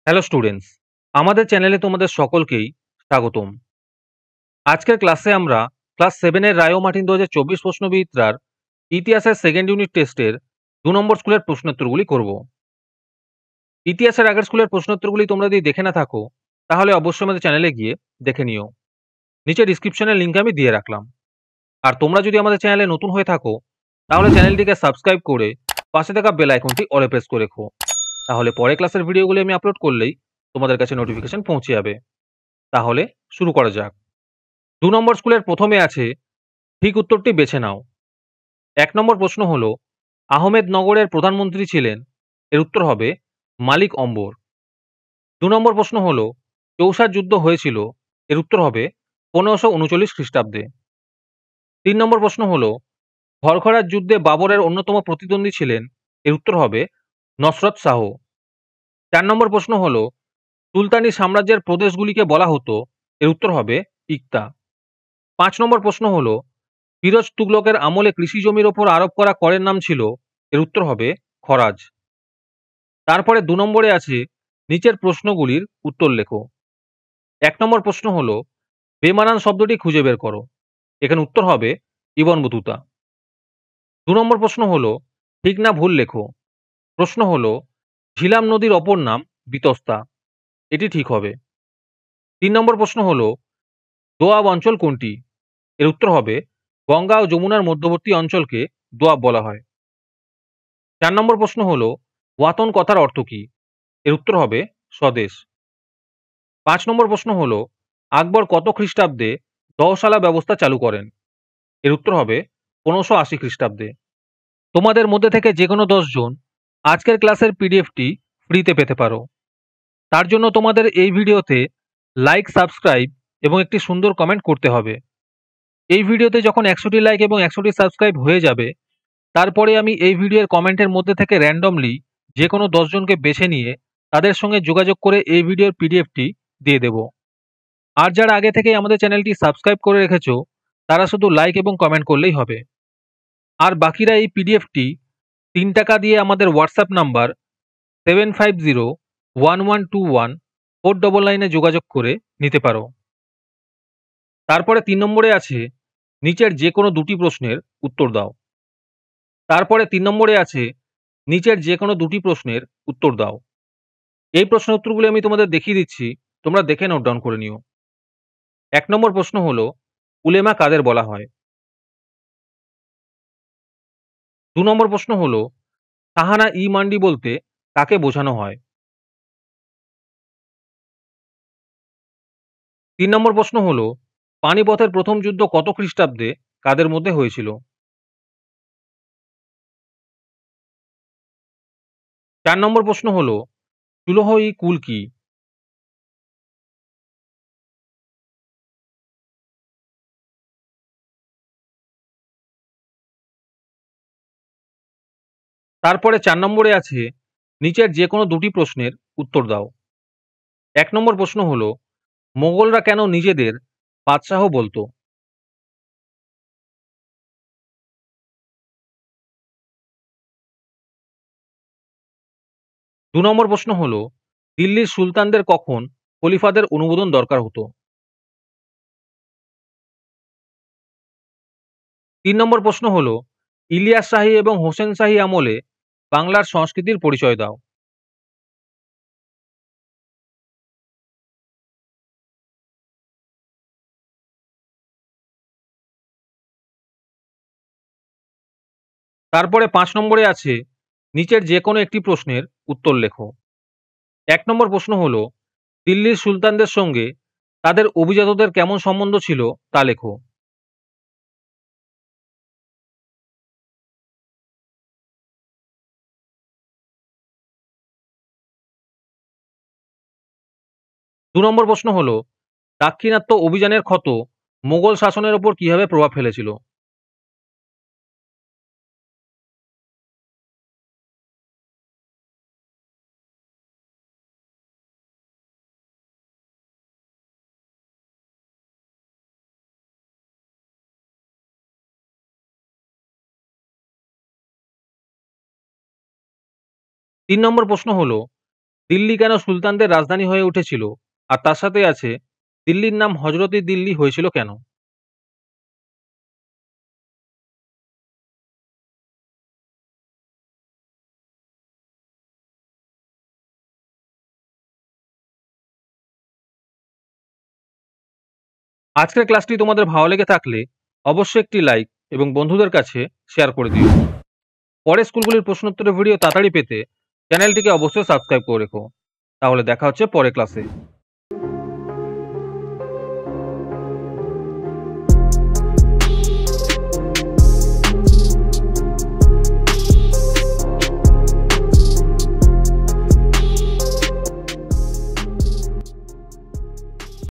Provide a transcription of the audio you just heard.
Hello students, আমাদের চ্যানেলে তোমাদের সকলকেই স্বাগতম। আজকের ক্লাসে আমরা ক্লাস 7 এর রায় ও মার্টিন 2024 প্রশ্নবিচিত্রার ইতিহাসের সেকেন্ড ইউনিট টেস্টের 2 নম্বর স্কুলের প্রশ্নোত্তরগুলি করব। ইতিহাসের আগের স্কুলের প্রশ্নোত্তরগুলি তোমরা যদি দেখে না থাকো তাহলে অবশ্যই আমাদের চ্যানেলে গিয়ে দেখে নিও। নিচে ডিসক্রিপশনের লিঙ্ক আমি দিয়ে রাখলাম। আর তোমরা যদি আমাদের চ্যানেলে নতুন হয়ে থাকো তাহলে চ্যানেলটিকে সাবস্ক্রাইব করে পাশে থাকা বেল আইকনটি অলে প্রেস করে রেখো। তাহলে পরে ক্লাসের ভিডিওগুলি আমি আপলোড করলেই তোমাদের কাছে নোটিফিকেশন পৌঁছে যাবে। তাহলে শুরু করা যাক। 2 নম্বর স্কুলের প্রথমে আছে ঠিক উত্তরটি বেছে নাও। 1 নম্বর প্রশ্ন হলো আহমেদনগরের প্রধানমন্ত্রী ছিলেন, এর উত্তর হবে মালিক অম্বর। 2 নম্বর প্রশ্ন হলো চৌসার যুদ্ধ হয়েছিল, এর উত্তর হবে 1539 খ্রিস্টাব্দে। 3 নম্বর প্রশ্ন হলো খরখরার যুদ্ধে বাবরের অন্যতম প্রতিদ্বন্দ্বী ছিলেন, এর উত্তর হবে নসরত শাহ। 4 নম্বর প্রশ্ন হলো সুলতানি সাম্রাজ্যের প্রদেশগুলিকে বলা হতো, এর উত্তর হবে ইক্তা। 5 নম্বর প্রশ্ন হলো ফিরোজ তুগলকের আমলে কৃষি জমির ওপর আরোপ করা করের নাম ছিল, এর উত্তর হবে খরাজ। তারপরে 2 নম্বরে আছে নিচের প্রশ্নগুলির উত্তর লেখো। 1 নম্বর প্রশ্ন হলো বেমানান শব্দটি খুঁজে বের করো, এখানে উত্তর হবে ইবন বতুতা। 2 নম্বর প্রশ্ন হলো ঠিক না ভুল লেখো। প্রশ্ন হলো ঝিলাম নদীর অপর নাম বিতস্তা, এটি ঠিক হবে। 3 নম্বর প্রশ্ন হলো দোয়াব অঞ্চল কোনটি, এর উত্তর হবে গঙ্গা ও যমুনার মধ্যবর্তী অঞ্চলকে দোয়াব বলা হয়। 4 নম্বর প্রশ্ন হলো ওয়াতন কথার অর্থ কি, এর উত্তর হবে স্বদেশ। 5 নম্বর প্রশ্ন হলো আকবর কত খ্রিস্টাব্দে দহশালা ব্যবস্থা চালু করেন, এর উত্তর হবে 1580 খ্রিস্টাব্দে। তোমাদের মধ্যে থেকে যে কোনো 10 জন আজকের ক্লাসের পিডিএফটি ফ্রিতে পেতে পারো। তার জন্য তোমাদের এই ভিডিওতে লাইক, সাবস্ক্রাইব এবং একটি সুন্দর কমেন্ট করতে হবে। এই ভিডিওতে যখন 100টি লাইক এবং 100টি সাবস্ক্রাইব হয়ে যাবে তারপরে আমি এই ভিডিওর কমেন্টের মধ্যে থেকে র্যান্ডমলি যে কোনো 10 জনকে বেছে নিয়ে তাদের সঙ্গে যোগাযোগ করে এই ভিডিওর পিডিএফটি দিয়ে দেব। আর যারা আগে থেকেই আমাদের চ্যানেলটি সাবস্ক্রাইব করে রেখেছো তারা শুধু লাইক এবং কমেন্ট করলেই হবে। আর বাকিরা এই পিডিএফটি 3 টাকা দিয়ে আমাদের হোয়াটসঅ্যাপ নাম্বার 7501121499 যোগাযোগ করে নিতে পারো। তারপরে 3 নম্বরে আছে নিচের যে কোনো দুটি প্রশ্নের উত্তর দাও। তারপরে 3 নম্বরে আছে নিচের যে কোনো দুটি প্রশ্নের উত্তর দাও। এই প্রশ্ন উত্তরগুলি আমি তোমাদের দেখিয়ে দিচ্ছি, তোমরা দেখে নোট ডাউন করে নিও। 1 নম্বর প্রশ্ন হলো উলেমা কাদের বলা হয়। 2 নম্বর প্রশ্ন হলো সাহানা ই মান্ডি বলতে কাকে বোঝানো হয়। 3 নম্বর প্রশ্ন হলো পানিপথের প্রথম যুদ্ধ কত খ্রিস্টাব্দে কাদের মধ্যে হয়েছিল। 4 নম্বর প্রশ্ন হলো সুলহ ই কুল কি। 4 নম্বরে আছে নিচের যে কোনো দুটি প্রশ্নের উত্তর দাও। 1 নম্বর প্রশ্ন হলো মোগলরা কেন নিজেদের বাদশাহ বলতো। 2 নম্বর প্রশ্ন হলো দিল্লির সুলতানদের কখন খলিফাদের অনুমোদন দরকার হতো। 3 নম্বর প্রশ্ন হলো ইলিয়াস শাহী এবং হোসেন শাহী আমলে বাংলার সংস্কৃতির পরিচয় দাও। 5 নম্বরে আছে নিচের যে কোনো একটি প্রশ্নের উত্তর লেখো। 1 নম্বর প্রশ্ন হলো দিল্লির সুলতানদের সঙ্গে তাদের অভিজাতদের কেমন সম্বন্ধ ছিল তা লেখো। 2 নম্বর প্রশ্ন হলো দাক্ষিণাত্য অভিযানের ক্ষত মোগল শাসনের উপর কিভাবে প্রভাব ফেলেছিল। 3 নম্বর প্রশ্ন হলো দিল্লি কেন সুলতানদের রাজধানী হয়ে উঠেছিল? আর তার সাথে আছে দিল্লির নাম হজরত-ই দিল্লি হয়েছিল কেন? আজকের ক্লাসটি তোমাদের ভালো লেগে থাকলে অবশ্যই একটি লাইক এবং বন্ধুদের কাছে শেয়ার করে দিও। পরের স্কুলগুলির প্রশ্নোত্তরের ভিডিও তাড়াতাড়ি পেতে চ্যানেলটিকে অবশ্যই সাবস্ক্রাইব করে রেখো। তাহলে দেখা হচ্ছে পরের ক্লাসে।